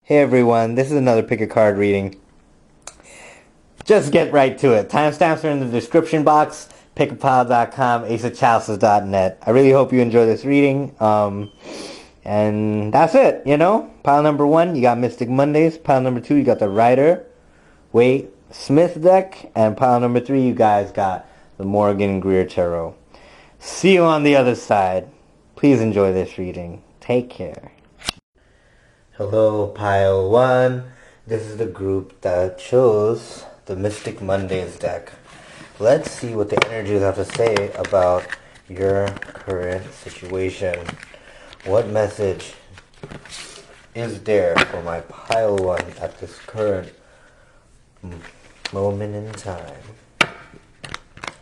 Hey everyone, this is another pick a card reading. Just get right to it. Timestamps are in the description box. Pickapile.com, aceofchalices.net. I really hope you enjoy this reading. And that's it, Pile number 1, you got Mystic Mondays. Pile number 2, you got the Rider, Waite, Smith deck. And pile number 3, you guys got the Morgan Greer Tarot. See you on the other side. Please enjoy this reading. Take care. Hello, Pile 1. This is the group that chose the Mystic Mondays deck. Let's see what the energies have to say about your current situation. What message is there for my Pile 1 at this current moment in time?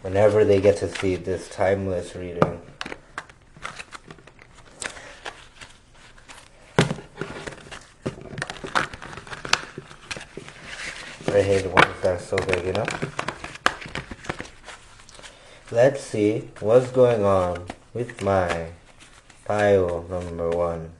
Whenever they get to see this timeless reading. I hate the ones that are so big, Let's see what's going on with my pile number 1.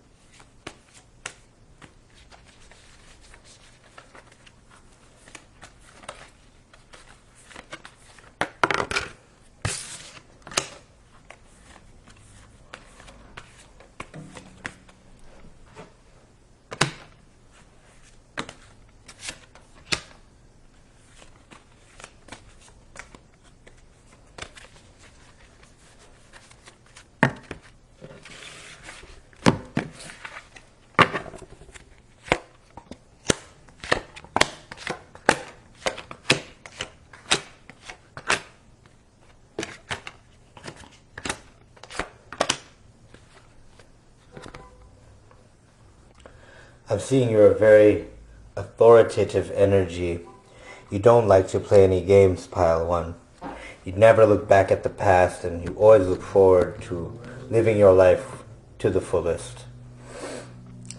I'm seeing you're a very authoritative energy. You don't like to play any games, Pile 1. You never look back at the past, and you always look forward to living your life to the fullest.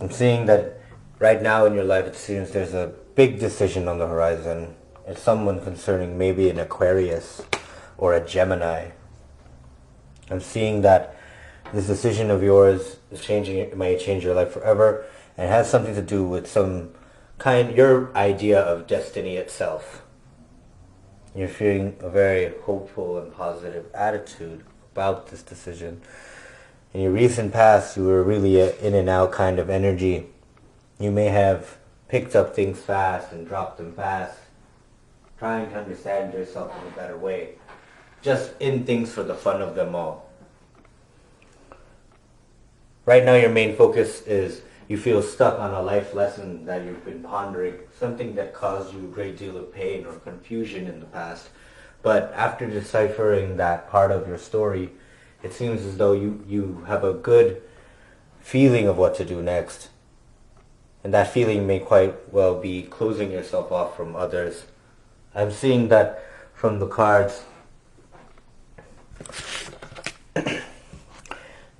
I'm seeing that right now in your life it seems there's a big decision on the horizon. It's someone concerning maybe an Aquarius or a Gemini. I'm seeing that this decision of yours is changing. It might change your life forever. And it has something to do with your idea of destiny itself. You're feeling a very hopeful and positive attitude about this decision. In your recent past, you were really an in and out kind of energy. You may have picked up things fast and dropped them fast, trying to understand yourself in a better way. Just in things for the fun of them all. Right now your main focus is you feel stuck on a life lesson that you've been pondering, something that caused you a great deal of pain or confusion in the past. But after deciphering that part of your story, it seems as though you have a good feeling of what to do next. And that feeling may quite well be closing yourself off from others. I'm seeing that from the cards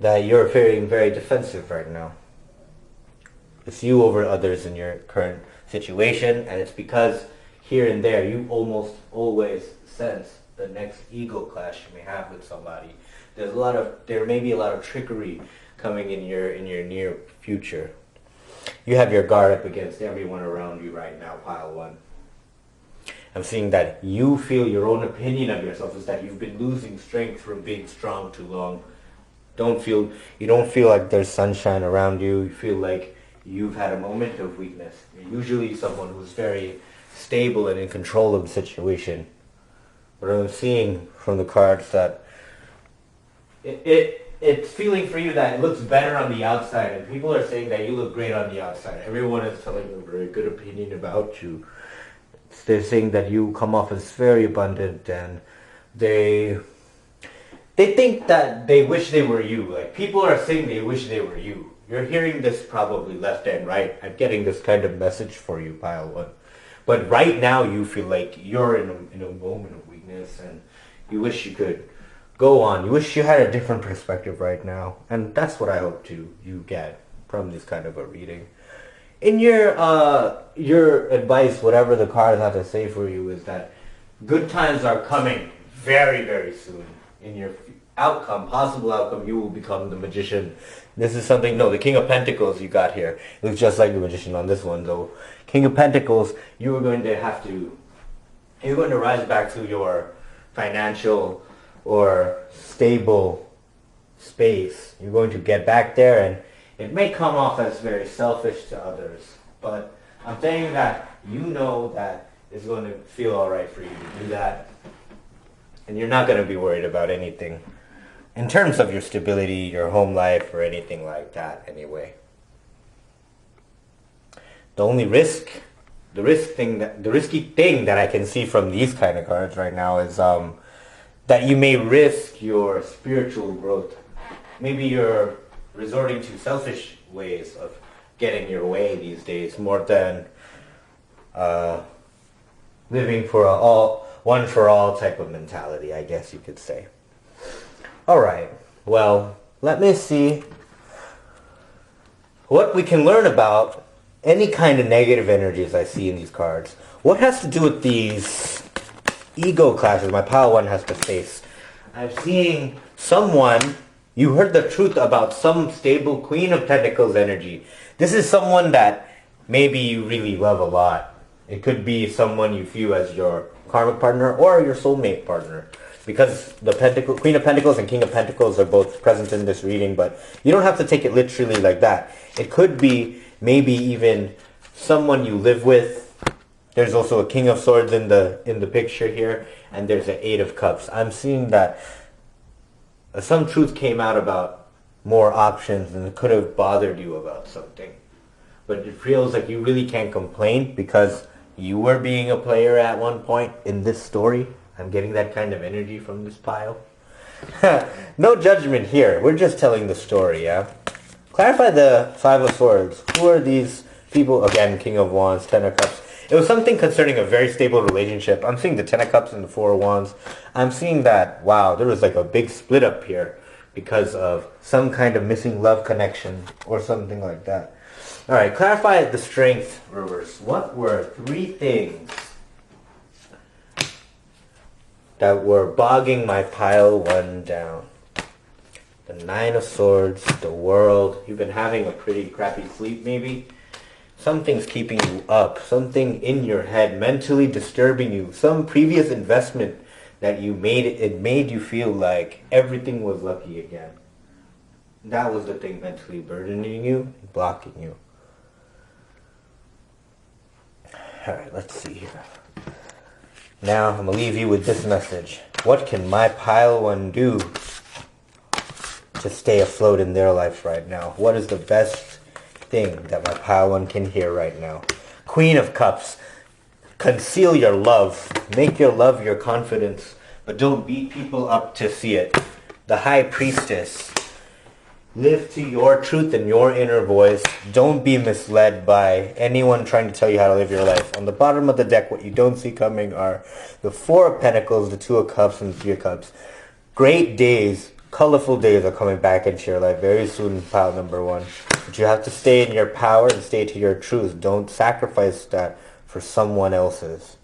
that you're feeling very defensive right now. It's you over others in your current situation, and it's because here and there you almost always sense the next ego clash you may have with somebody. There may be a lot of trickery coming in your near future. You have your guard up against everyone around you right now, Pile 1. I'm seeing that you feel your own opinion of yourself is that you've been losing strength from being strong too long. You don't feel like there's sunshine around you. You feel like you've had a moment of weakness. You're usually someone who's very stable and in control of the situation. But I'm seeing from the cards that it's feeling for you that it looks better on the outside, and people are saying that you look great on the outside. Everyone is telling you a very good opinion about you. They're saying that you come off as very abundant, and they think that they wish they were you. Like, people are saying they wish they were you. You're hearing this probably left and right. I'm getting this kind of message for you, Pile 1. But right now you feel like you're in a moment of weakness, and you wish you could go on. You wish you had a different perspective right now. And that's what I hope you get from this kind of a reading. In your advice, whatever the cards have to say for you, is that good times are coming very, very soon in your outcome, possible outcome, you will become the magician. This is something, no, the King of Pentacles you got here. It looks just like the magician on this one, though. King of Pentacles, you are going to have to, you're going to rise back to your financial or stable space. You're going to get back there, and it may come off as very selfish to others, but I'm saying that you know that it's going to feel alright for you to do that, and you're not going to be worried about anything in terms of your stability, your home life, or anything like that anyway. The only the risky thing that I can see from these kind of cards right now is that you may risk your spiritual growth. Maybe you're resorting to selfish ways of getting your way these days more than living for one for all type of mentality, I guess you could say. Alright, well, let me see what we can learn about any kind of negative energies I see in these cards. What has to do with these ego clashes my pile one has to face? I'm seeing someone, you heard the truth about some stable Queen of Pentacles energy. This is someone that maybe you really love a lot. It could be someone you view as your karmic partner or your soulmate partner. Because the Queen of Pentacles and King of Pentacles are both present in this reading, but you don't have to take it literally like that. It could be maybe even someone you live with. There's also a King of Swords in the picture here, and there's an Eight of Cups. I'm seeing that some truth came out about more options, and it could have bothered you about something. But it feels like you really can't complain because you were being a player at one point in this story. I'm getting that kind of energy from this pile. No judgment here. We're just telling the story, yeah? Clarify the Five of Swords. Who are these people? Again, King of Wands, Ten of Cups. It was something concerning a very stable relationship. I'm seeing the Ten of Cups and the Four of Wands. I'm seeing that, wow, there was like a big split up here because of some kind of missing love connection or something like that. Alright, clarify the Strength reverse. What were three things that were bogging my pile one down? The Nine of Swords, the World. You've been having a pretty crappy sleep maybe. Something's keeping you up. Something in your head mentally disturbing you. Some previous investment that you made, it made you feel like everything was lucky again. That was the thing mentally burdening you, blocking you. Alright, let's see here. Now, I'm going to leave you with this message. What can my pile one do to stay afloat in their life right now? What is the best thing that my pile one can hear right now? Queen of Cups. Conceal your love. Make your love your confidence, but don't beat people up to see it. The High Priestess. Live to your truth and your inner voice. Don't be misled by anyone trying to tell you how to live your life. On the bottom of the deck, what you don't see coming are the Four of Pentacles, the Two of Cups, and the Three of Cups. Great days, colorful days are coming back into your life very soon, pile number one. But you have to stay in your power and stay to your truth. Don't sacrifice that for someone else's.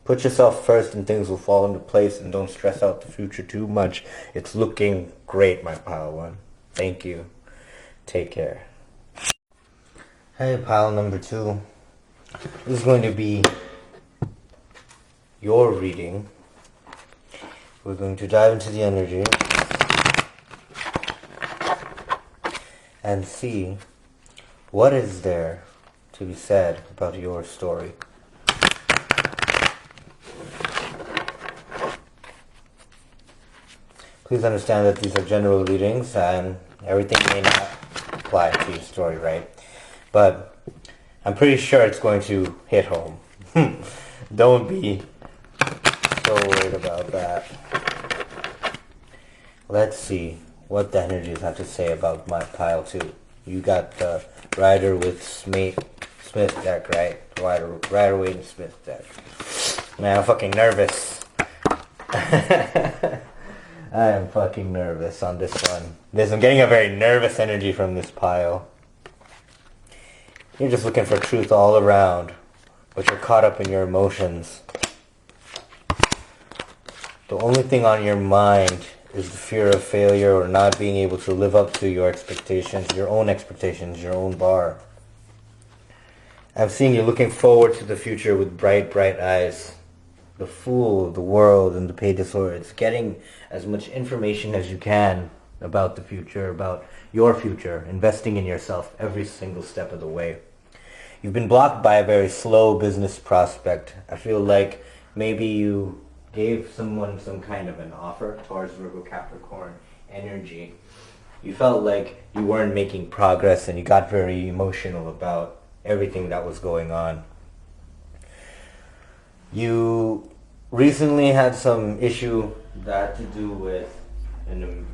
Put yourself first and things will fall into place, and don't stress out the future too much. It's looking great, my pile one. Thank you. Take care. Hey, pile number two. This is going to be your reading. We're going to dive into the energy and see what is there to be said about your story. Please understand that these are general readings and everything may not apply to your story, right? But I'm pretty sure it's going to hit home. Don't be so worried about that. Let's see what the energies have to say about my pile two. You got the Rider with Smith deck, right? Rider Waite and Smith deck. Man, I'm fucking nervous. I am fucking nervous on this one. I'm getting a very nervous energy from this pile. You're just looking for truth all around, but you're caught up in your emotions. The only thing on your mind is the fear of failure or not being able to live up to your expectations, your own bar. I'm seeing you looking forward to the future with bright, bright eyes. The Fool, the World, and the Page of Swords. Getting as much information as you can about the future, about your future, investing in yourself every single step of the way. You've been blocked by a very slow business prospect. I feel like maybe you gave someone some kind of an offer towards Virgo Capricorn energy. You felt like you weren't making progress and you got very emotional about everything that was going on. You recently had some issue that had to do with an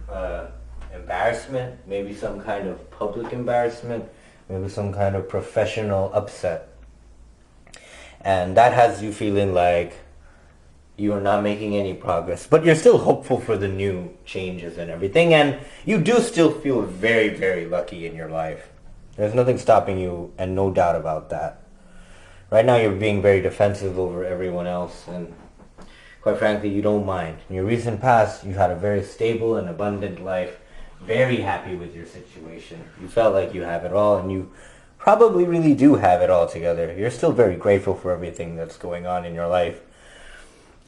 embarrassment, maybe some kind of public embarrassment, maybe some kind of professional upset. And that has you feeling like you are not making any progress, but you're still hopeful for the new changes and everything, and you do still feel very, very lucky in your life. There's nothing stopping you, and no doubt about that. Right now you're being very defensive over everyone else, and quite frankly, you don't mind. In your recent past, you had a very stable and abundant life, very happy with your situation. You felt like you have it all, and you probably really do have it all together. You're still very grateful for everything that's going on in your life.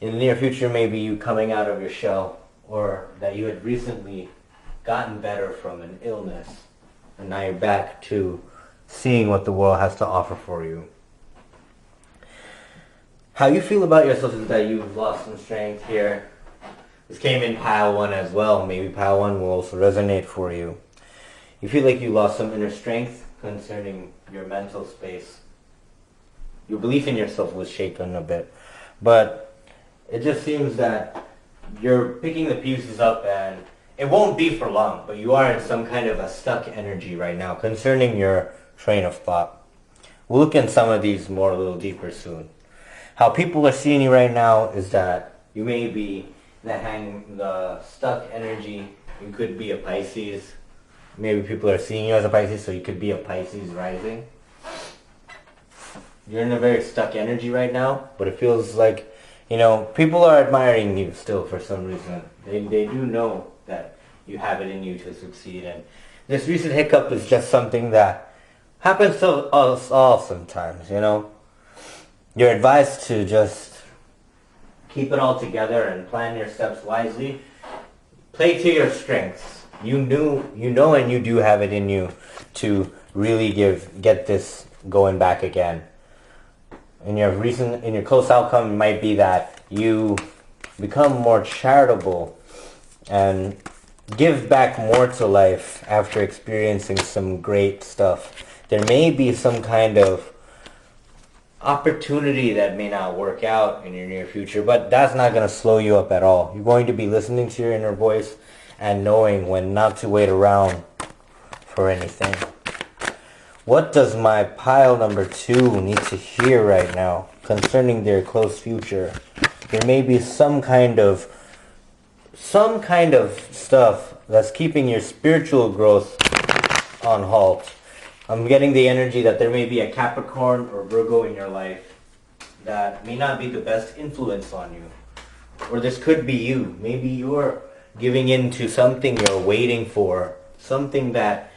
In the near future, maybe you coming out of your shell, or that you had recently gotten better from an illness, and now you're back to seeing what the world has to offer for you. How you feel about yourself is that you've lost some strength here. This came in pile 1 as well. Maybe pile 1 will also resonate for you. You feel like you lost some inner strength concerning your mental space. Your belief in yourself was shaken a bit. But it just seems that you're picking the pieces up, and it won't be for long, but you are in some kind of a stuck energy right now concerning your train of thought. We'll look in some of these more a little deeper soon. How people are seeing you right now is that you may be the stuck energy. You could be a Pisces. Maybe people are seeing you as a Pisces, so you could be a Pisces rising. You're in a very stuck energy right now, but it feels like, people are admiring you still for some reason. They do know that you have it in you to succeed, and this recent hiccup is just something that happens to us all sometimes, You're advised to just keep it all together and plan your steps wisely. Play to your strengths. You know and you do have it in you to really get this going back again. In your close outcome might be that you become more charitable and give back more to life after experiencing some great stuff. There may be some kind of opportunity that may not work out in your near future, but that's not going to slow you up at all. You're going to be listening to your inner voice and knowing when not to wait around for anything. What does my pile number 2 need to hear right now concerning their close future? There may be some kind of stuff that's keeping your spiritual growth on halt. I'm getting the energy that there may be a Capricorn or Virgo in your life that may not be the best influence on you. Or this could be you. Maybe you're giving in to something you're waiting for, something that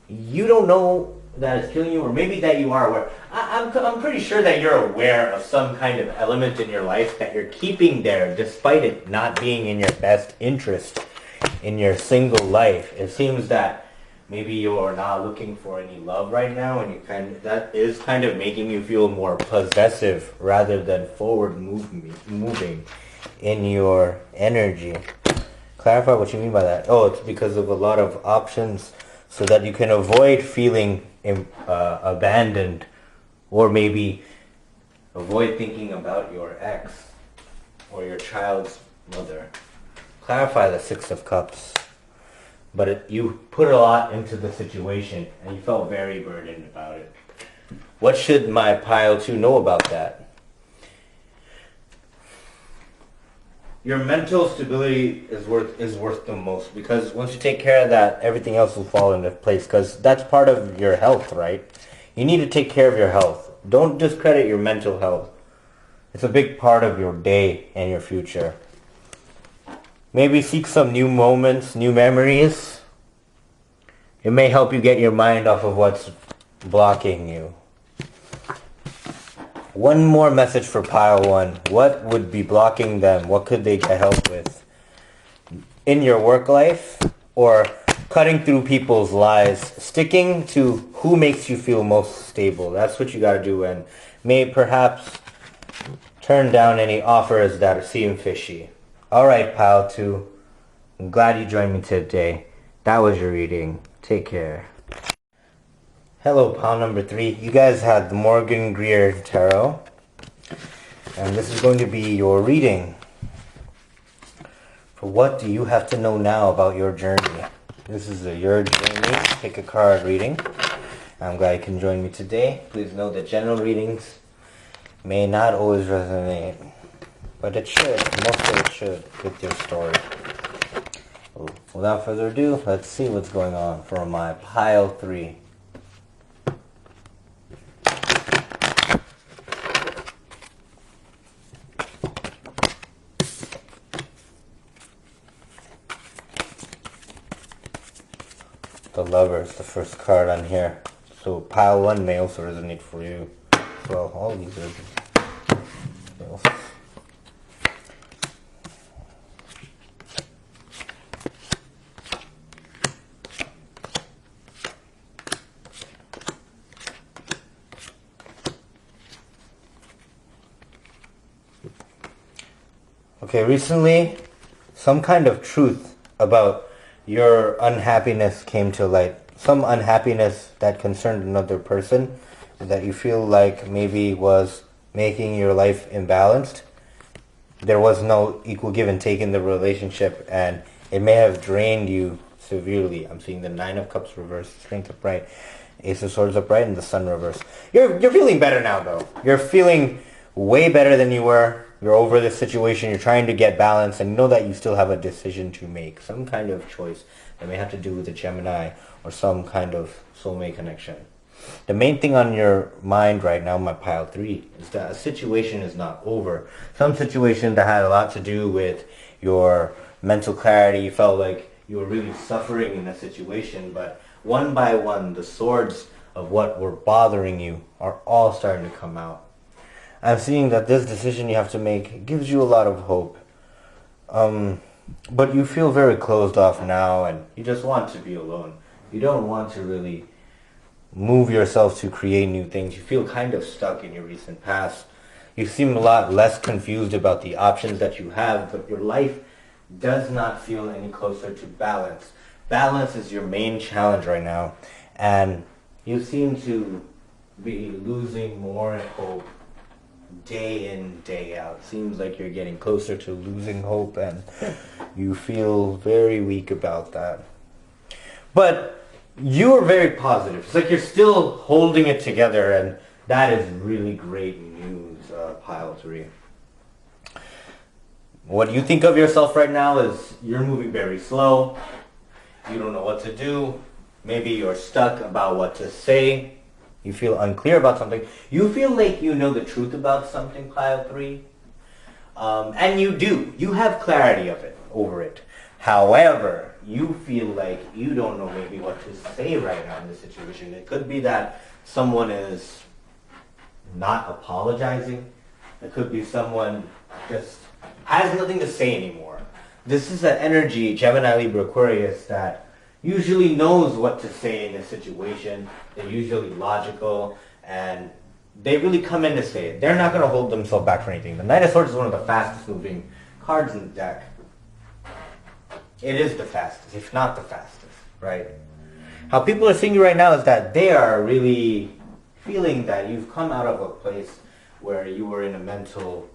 you don't know that is killing you, or maybe that you are aware. I'm pretty sure that you're aware of some kind of element in your life that you're keeping there despite it not being in your best interest in your single life. It seems that maybe you're not looking for any love right now, and that is kind of making you feel more possessive rather than forward moving in your energy. Clarify what you mean by that. Oh, it's because of a lot of options so that you can avoid feeling abandoned, or maybe avoid thinking about your ex or your child's mother. Clarify the 6 of Cups. But you put a lot into the situation, and you felt very burdened about it. What should my pile 2 know about that? Your mental stability is worth the most, because once you take care of that, everything else will fall into place, because that's part of your health, right? You need to take care of your health. Don't discredit your mental health. It's a big part of your day and your future. Maybe seek some new moments, new memories. It may help you get your mind off of what's blocking you. One more message for pile one. What would be blocking them? What could they get help with? In your work life, or cutting through people's lies, sticking to who makes you feel most stable. That's what you gotta do, and may perhaps turn down any offers that seem fishy. Alright, pile two. I'm glad you joined me today. That was your reading. Take care. Hello, pile number 3. You guys had the Morgan Greer Tarot. And this is going to be your reading. For what do you have to know now about your journey? This is your journey. Pick a card reading. I'm glad you can join me today. Please know that general readings may not always resonate, but it should. Mostly it should with your story. Without further ado, let's see what's going on for my pile 3. The Lovers, the first card on here. So pile 1 may also resonate for you. Well, all these are. Okay, recently, some kind of truth about your unhappiness came to light. Some unhappiness that concerned another person that you feel like maybe was making your life imbalanced. There was no equal give and take in the relationship, and it may have drained you severely. I'm seeing the 9 of Cups reversed, Strength upright, Ace of Swords upright, and the Sun reversed. You're feeling better now, though. You're feeling way better than you were. You're over this situation. You're trying to get balance, and you know that you still have a decision to make. Some kind of choice that may have to do with the Gemini or some kind of soulmate connection. The main thing on your mind right now, my pile 3, is that a situation is not over. Some situation that had a lot to do with your mental clarity. You felt like you were really suffering in a situation, but one by one, the swords of what were bothering you are all starting to come out. I'm seeing that this decision you have to make gives you a lot of hope. But you feel very closed off now, and you just want to be alone. You don't want to really move yourself to create new things. You feel kind of stuck in your recent past. You seem a lot less confused about the options that you have, but your life does not feel any closer to balance. Balance is your main challenge right now, and you seem to be losing more hope day in, day out. Seems like you're getting closer to losing hope, and you feel very weak about that. But you are very positive. It's like you're still holding it together, and that is really great news, pile 3. What you think of yourself right now is you're moving very slow. You don't know what to do. Maybe you're stuck about what to say. You feel unclear about something. You feel like you know the truth about something, pile 3. And you do. You have clarity of it, over it. However, you feel like you don't know maybe what to say right now in this situation. It could be that someone is not apologizing. It could be someone just has nothing to say anymore. This is an energy, Gemini, Libra, Aquarius, that usually knows what to say in a situation. They're usually logical, and they really come in to say it. They're not going to hold themselves back for anything. The Knight of Swords is one of the fastest moving cards in the deck. It is the fastest, if not the fastest, right? How people are seeing you right now is that they are really feeling that you've come out of a place where you were in a mental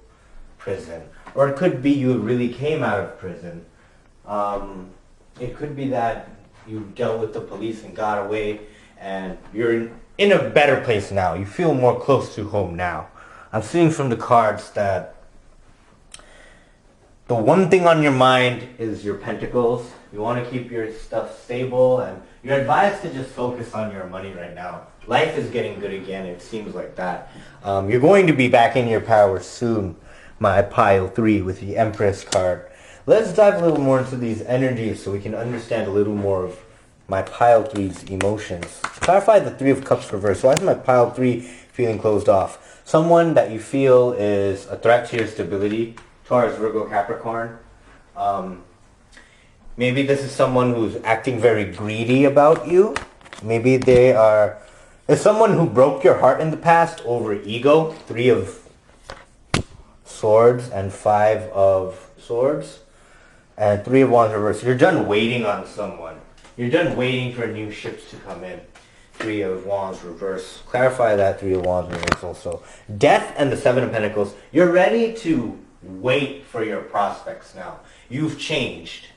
prison. Or it could be you really came out of prison. It could be that you dealt with the police and got away, and you're in a better place now. You feel more close to home now. I'm seeing from the cards that the one thing on your mind is your pentacles. You want to keep your stuff stable, and you're advised to just focus on your money right now. Life is getting good again, it seems like that. You're going to be back in your power soon, my pile 3, with the Empress card. Let's dive a little more into these energies so we can understand a little more of my pile 3's emotions. Clarify the 3 of Cups reverse. Why is my pile 3 feeling closed off? Someone that you feel is a threat to your stability. Taurus, Virgo, Capricorn. Maybe this is someone who's acting very greedy about you. Maybe it's someone who broke your heart in the past over ego. 3 of Swords and 5 of Swords. And 3 of Wands reverse. You're done waiting on someone. You're done waiting for new ships to come in. 3 of Wands reverse. Clarify that 3 of Wands reverse also. Death and the 7 of Pentacles. You're ready to wait for your prospects now. You've changed.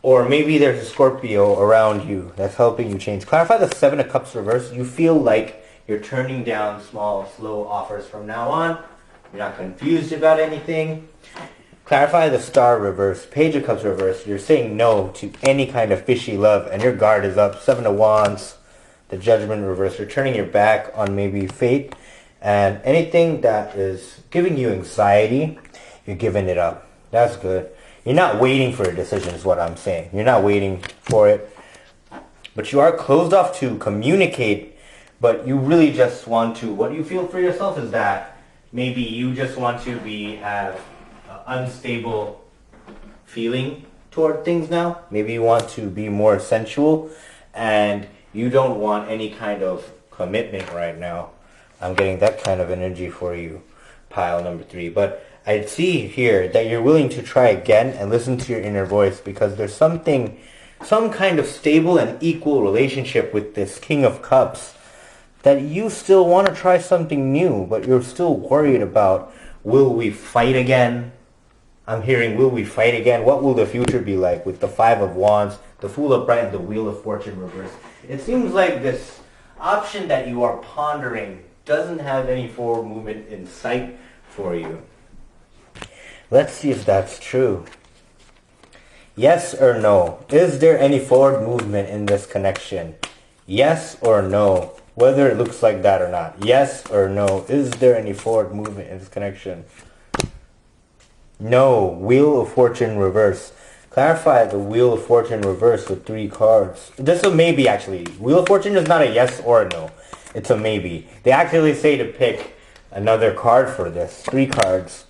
Or maybe there's a Scorpio around you that's helping you change. Clarify the 7 of Cups reverse. You feel like you're turning down small, slow offers from now on. You're not confused about anything. Clarify the Star reverse. Page of Cups reverse. You're saying no to any kind of fishy love and your guard is up. 7 of Wands. The Judgment reverse. You're turning your back on maybe fate. And anything that is giving you anxiety, you're giving it up. That's good. You're not waiting for a decision is what I'm saying. You're not waiting for it. But you are closed off to communicate. But you really just want to, what you feel for yourself is that maybe you just want to have an unstable feeling toward things now. Maybe you want to be more sensual. And you don't want any kind of commitment right now. I'm getting that kind of energy for you, pile number 3. But I see here that you're willing to try again and listen to your inner voice because there's some kind of stable and equal relationship with this King of Cups that you still want to try something new, but you're still worried about, will we fight again? I'm hearing, will we fight again? What will the future be like with the 5 of Wands, the Fool upright, and the Wheel of Fortune reverse? It seems like this option that you are pondering doesn't have any forward movement in sight for you. Let's see if that's true. Yes or no? Is there any forward movement in this connection? Yes or no? Whether it looks like that or not. Yes or no? Is there any forward movement in this connection? No. Wheel of Fortune reverse. Clarify the Wheel of Fortune reverse with 3 cards. This is a maybe actually. Wheel of Fortune is not a yes or a no. It's a maybe. They actually say to pick another card for this. 3 cards.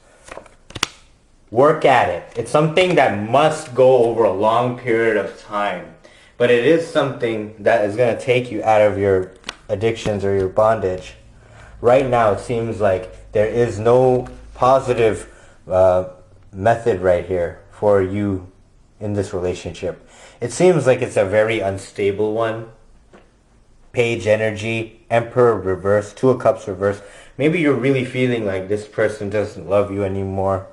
Work at it. It's something that must go over a long period of time. But it is something that is going to take you out of your addictions or your bondage. Right now it seems like there is no positive method right here for you in this relationship. It seems like it's a very unstable one. Page energy, Emperor reverse, 2 of Cups reverse. Maybe you're really feeling like this person doesn't love you anymore.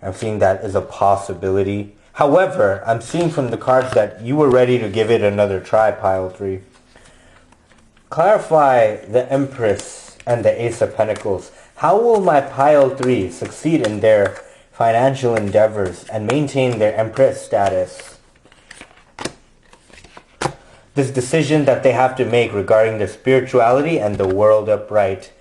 I'm seeing that as a possibility. However, I'm seeing from the cards that you were ready to give it another try, pile 3. Clarify the Empress and the Ace of Pentacles. How will my pile 3 succeed in their financial endeavors and maintain their Empress status? This decision that they have to make regarding their spirituality and the world upright.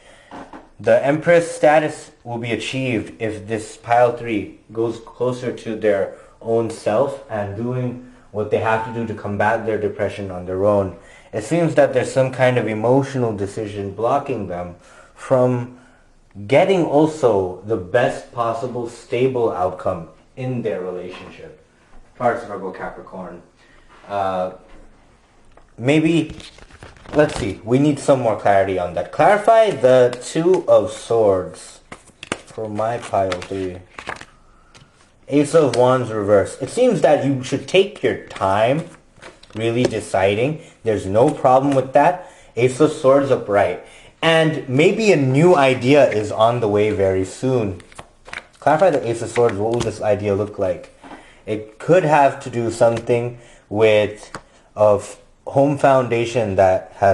The Empress status will be achieved if this pile 3 goes closer to their own self and doing what they have to do to combat their depression on their own. It seems that there's some kind of emotional decision blocking them from getting also the best possible stable outcome in their relationship. Taurus, Virgo, Capricorn. Maybe, let's see, we need some more clarity on that. Clarify the 2 of Swords for my pile 3. Ace of Wands reverse. It seems that you should take your time really deciding. There's no problem with that. Ace of Swords upright. And maybe a new idea is on the way very soon. Clarify the Ace of Swords. What will this idea look like? It could have to do something with a home foundation that has